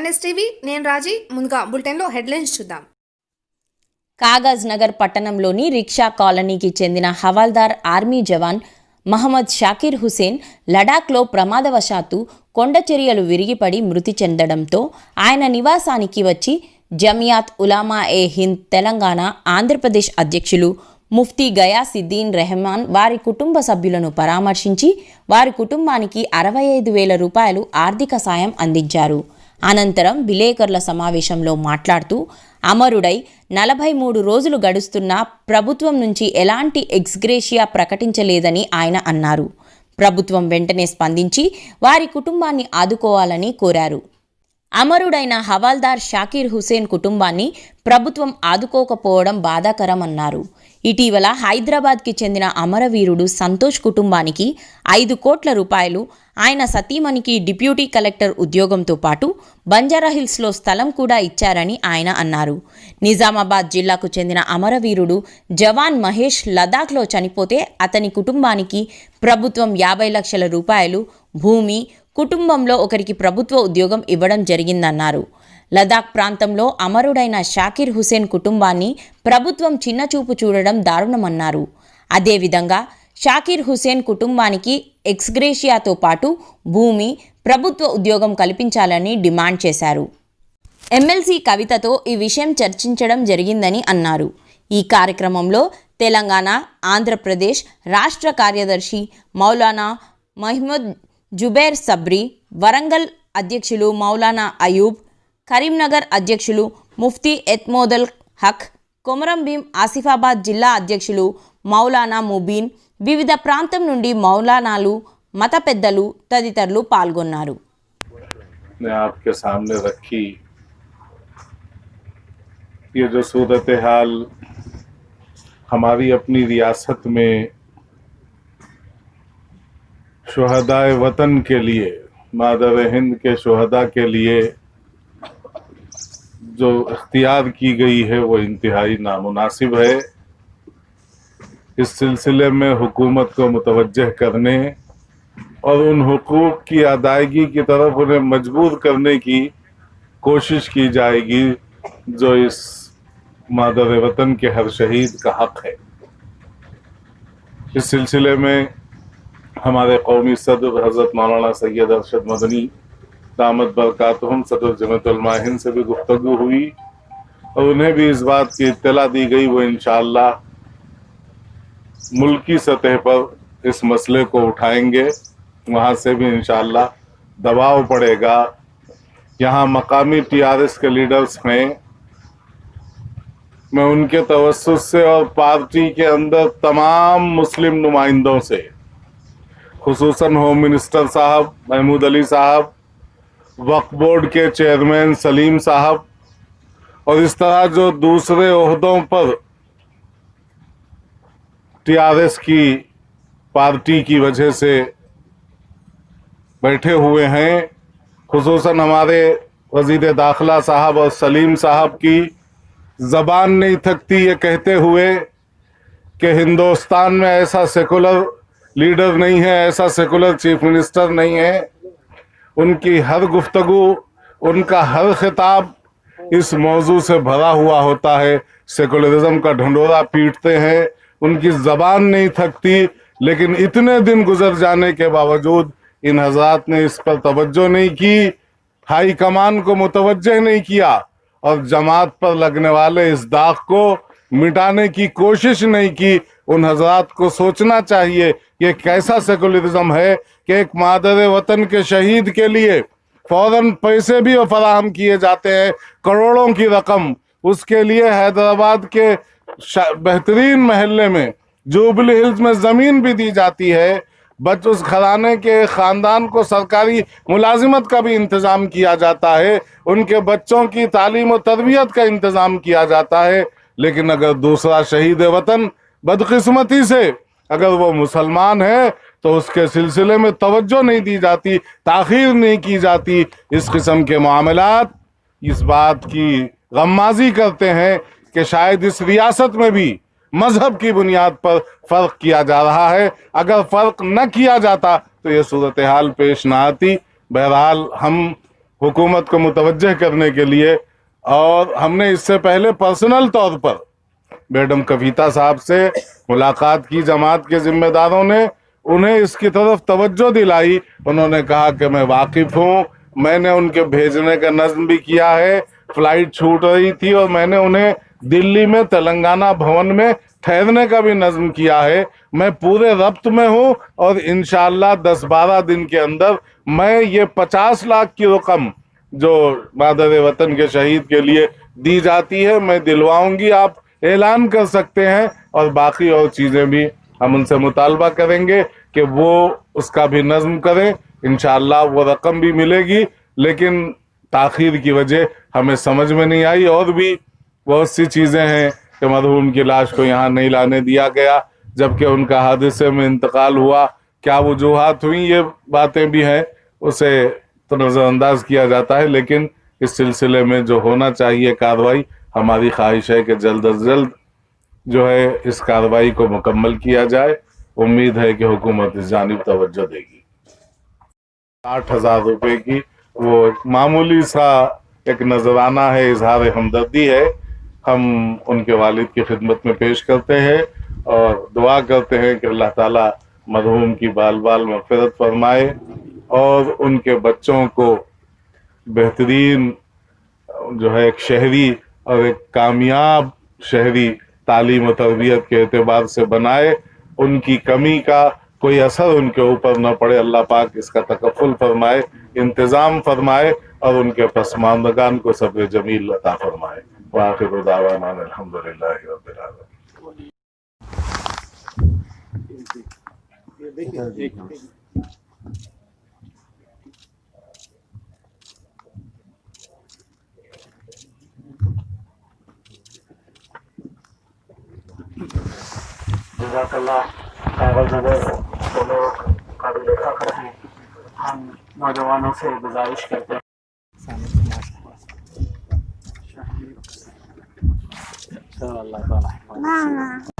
NSTV నేను రాజీ ముందుగా బులెటిన్లో హెడ్లైన్స్ చూద్దాం. కాగజ్ నగర్ పట్టణంలోని రిక్షా కాలనీకి చెందిన హవాల్దార్ ఆర్మీ జవాన్ మహమ్మద్ షాకీర్ హుసేన్ లడాఖ్లో ప్రమాదవశాత్తు కొండచర్యలు విరిగిపడి మృతి చెందడంతో ఆయన నివాసానికి వచ్చి జమియాత్ ఉలామా ఏ హింద్ తెలంగాణ ఆంధ్రప్రదేశ్ అధ్యక్షులు ముఫ్తీ గయాసిద్దీన్ రెహమాన్ వారి కుటుంబ సభ్యులను పరామర్శించి వారి కుటుంబానికి 65,000 రూపాయలు ఆర్థిక సాయం అందించారు. అనంతరం విలేకరుల సమావేశంలో మాట్లాడుతూ అమరుడై 43 రోజులు గడుస్తున్నా ప్రభుత్వం నుంచి ఎలాంటి ఎక్స్గ్రేషియా ప్రకటించలేదని ఆయన అన్నారు. ప్రభుత్వం వెంటనే స్పందించి వారి కుటుంబాన్ని ఆదుకోవాలని కోరారు. అమరుడైన హవాల్దార్ షాకీర్ హుసేన్ కుటుంబాన్ని ప్రభుత్వం ఆదుకోకపోవడం బాధాకరమన్నారు. ఇటీవల హైదరాబాద్కి చెందిన అమరవీరుడు సంతోష్ కుటుంబానికి 5 కోట్ల రూపాయలు, ఆయన సతీమణికి డిప్యూటీ కలెక్టర్ ఉద్యోగంతో పాటు బంజారాహిల్స్లో స్థలం కూడా ఇచ్చారని ఆయన అన్నారు. నిజామాబాద్ జిల్లాకు చెందిన అమరవీరుడు జవాన్ మహేష్ లదాఖ్లో చనిపోతే అతని కుటుంబానికి ప్రభుత్వం 50 లక్షల రూపాయలు, భూమి, కుటుంబంలో ఒకరికి ప్రభుత్వ ఉద్యోగం ఇవ్వడం జరిగిందన్నారు. లదాఖ్ ప్రాంతంలో అమరుడైన షాకీర్ హుసేన్ కుటుంబాన్ని ప్రభుత్వం చిన్నచూపు చూడడం దారుణమన్నారు. అదేవిధంగా షాకీర్ హుసేన్ కుటుంబానికి ఎక్స్గ్రేషియాతో పాటు భూమి, ప్రభుత్వ ఉద్యోగం కల్పించాలని డిమాండ్ చేశారు. ఎమ్మెల్సీ కవితతో ఈ విషయం చర్చించడం జరిగిందని అన్నారు. ఈ కార్యక్రమంలో తెలంగాణ, ఆంధ్రప్రదేశ్ రాష్ట్ర కార్యదర్శి మౌలానా మహ్మద్ జుబేర్ సబ్రీ, వరంగల్ అధ్యక్షులు మౌలానా అయూబ్, కరీంనగర్ అధ్యక్షులు ముఫ్తీ ఎత్మోదల్ హక్, కొమరం భీం ఆసిఫాబాద్ జిల్లా అధ్యక్షులు మౌలానా ముబీన్, వివిధ ప్రాంతం నుండి మౌలానాలు, మత పెద్దలు తదితరులు పాల్గొన్నారు. आपके सामने रखी ये जो सूरत हाल हमारी अपनी रियासत में शुहदाए वतन के लिए, मादर हिंद के शुहदा के लिए जो इख्तियार की गई है वो इंतहाई नामुनासिब है. इस सिलसिले में हुकूमत को मुतवज्जह करने और उन हुकूक की अदायगी की तरफ उन्हें मजबूर करने की कोशिश की जाएगी जो इस मादर वतन के हर शहीद का हक है. इस सिलसिले में हमारे कौमी सदर हज़रत मौलाना सैयद अरशद मदनी दामद बरकातहुम सदर जमीयत उलमा हिंद से भी गुफ्तगू हुई और उन्हें भी इस बात की इत्तला दी गई वो इंशाअल्लाह मुल्की सतह पर इस मसले को उठाएंगे. वहाँ से भी इंशाअल्लाह दबाव पड़ेगा. यहाँ मकामी TRS के लीडर्स हैं, मैं उनके तवस्सुस से और पार्टी के अंदर तमाम मुस्लिम नुमाइंदों से, खुसूसन होम मिनिस्टर साहब महमूद अली साहब, वक्फ बोर्ड के चेयरमैन सलीम साहब और इस तरह जो दूसरे ओहदों पर TRS की पार्टी की वजह से बैठे हुए हैं, खुसूसन हमारे वज़ीर दाखिला साहब और सलीम साहब की ज़बान नहीं थकती ये कहते हुए कि हिंदुस्तान में ऐसा सेकुलर लीडर नहीं है, ऐसा सेकुलर चीफ मिनिस्टर नहीं है. उनकी हर गुफ्तगू, उनका हर खिताब इस मौजू से भरा हुआ होता है. सेकुलरिज्म का ढंढोरा पीटते हैं, उनकी ज़बान नहीं थकती. लेकिन इतने दिन गुजर जाने के बावजूद इन हज़रात ने इस पर तवज्जो नहीं की, हाई कमान को मुतवज्जह नहीं किया और जमात पर लगने वाले इस दाग को मिटाने की कोशिश नहीं की. उन हज़रात को सोचना चाहिए कि कैसा सेकुलरिज्म है कि एक मादर वतन के शहीद के लिए फौरन पैसे भी फराहम किए जाते हैं, करोड़ों की रकम. उसके लिए हैदराबाद के बेहतरीन महल्ले में जुबली हिल्स में ज़मीन भी दी जाती है. उस घराने के ख़ानदान को सरकारी मुलाजिमत का भी इंतज़ाम किया जाता है, उनके बच्चों की तालीम और तरबियत का इंतज़ाम किया जाता है. लेकिन अगर दूसरा शहीद वतन बदकिस्मती से अगर वो मुसलमान है तो उसके सिलसिले में तवज्जो नहीं दी जाती, ताख़ीर नहीं की जाती. इस किस्म के मामलात इस बात की गम्माज़ी करते हैं कि शायद इस रियासत में भी मजहब की बुनियाद पर फ़र्क किया जा रहा है. अगर फ़र्क न किया जाता तो ये सूरत हाल पेश ना आती. बहरहाल हम हुकूमत को मुतवज्जह करने के लिए, और हमने इससे पहले पर्सनल तौर पर मैडम कविता साहब से मुलाकात की जमात के जिम्मेदारों ने, उन्हें इसकी तरफ तवज्जो दिलाई। उन्होंने कहा कि मैं वाकिफ हूँ, मैंने उनके भेजने का नज़्म भी किया है, फ्लाइट छूट रही थी और मैंने उन्हें दिल्ली में तेलंगाना भवन में ठहरने का भी नज़्म किया है। मैं पूरे रब्त में हूँ और इंशाअल्लाह 10-12 दिन के अंदर मैं ये 50 लाख की रकम जो मादर वतन के शहीद के लिए दी जाती है मैं दिलवाऊंगी, आप ऐलान कर सकते हैं। और बाकी और चीज़ें भी हम उनसे मुतालबा करेंगे कि वो उसका भी नज़्म करें, इंशाअल्लाह वो रकम भी मिलेगी। लेकिन ताख़ीर की वजह हमें समझ में नहीं आई, और भी बहुत सी चीज़ें हैं कि मरहूम की लाश को यहाँ नहीं लाने दिया गया जबकि उनका हादसे में इंतकाल हुआ, क्या वजूहात हुई, ये बातें भी हैं, उसे तो नज़रअंदाज किया जाता है। लेकिन इस सिलसिले में जो होना चाहिए कार्रवाई, हमारी ख्वाहिश है कि जल्द अज जल्द जो है इस कार्रवाई को मुकम्मल किया जाए। उम्मीद है कि हुकूमत इस जानिब तवज्जो देगी। 60,000 रुपए की वो मामूली सा एक नजराना है, इजहार हमदर्दी है, हम उनके वालिद की खिदमत में पेश करते हैं और दुआ करते हैं कि अल्लाह ताला मरहूम की बाल बाल मग़फ़िरत फरमाए और उनके बच्चों को बेहतरीन जो है एक शहरी और एक कामयाब शहरी तालीम और तरबियत के एतबार से बनाए, उनकी कमी का कोई असर उनके ऊपर न पड़े। अल्लाह पाक इसका तकफ़ुल फरमाए, इंतज़ाम फरमाए और उनके पसमानदगान को सब्र जमील अता फरमाए। व आखिरु दावाना अल्हम्दुलिल्लाहि रब्बिल आलमीन। जज़ाकल्लाह। कागज़ नगर वो लोग काबिल फ़ख्र हैं। हम नौजवानों से गुजारिश करते हैं अल्लाह ताला